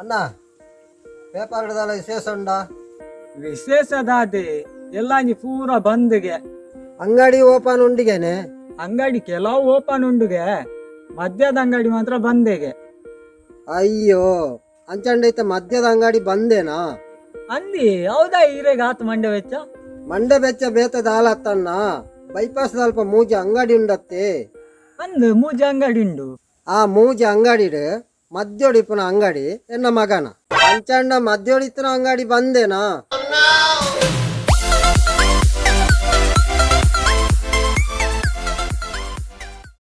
ಅಣ್ಣ ಪೇಪರ್ ಹಿಡ್ದಲ್ಲ ವಿಶೇಷ ಉಂಡ ವಿಶೇಷದಾದೆ ಎಲ್ಲ ಪೂರ ಬಂದ್ಗೆ ಅಂಗಡಿ ಓಪನ್ ಉಂಡಿಗೇನೆ ಅಂಗಡಿ ಕೆಲವು ಓಪನ್ ಉಂಡುಗೆ ಮದ್ಯದ ಅಂಗಡಿ ಮಾತ್ರ ಬಂದೆಗೆ. ಅಯ್ಯೋ ಅಂಚಂಡೈತೆ ಮದ್ಯದ ಅಂಗಡಿ ಬಂದೇನಾ ಅಂದಿ ಹೌದಾ ಈರೆಗೆ ಆತು ಮಂಡ್ಯ ವೆಚ್ಚ ಮಂಡೆ ಬೆಚ್ಚ ಬೇತದ ಹಾಲತ್ತಣ್ಣ ಬೈಪಾಸ್ ಅಲ್ಪ ಮೂಜಿ ಅಂಗಡಿ ಉಂಡತ್ತೆ. ಅಂದು ಮೂಜಿ ಅಂಗಡಿ ಉಂಡು. ಆ ಮೂಜಿ ಅಂಗಡಿ ಮದ್ಯೋಡಿಪುನ ಅಂಗಡಿ ಎನ್ನ ಮಗನ ಅಂಚಂಡ ಮದ್ಯೋಡಿತನ ಅಂಗಡಿ ಬಂದೇನಾ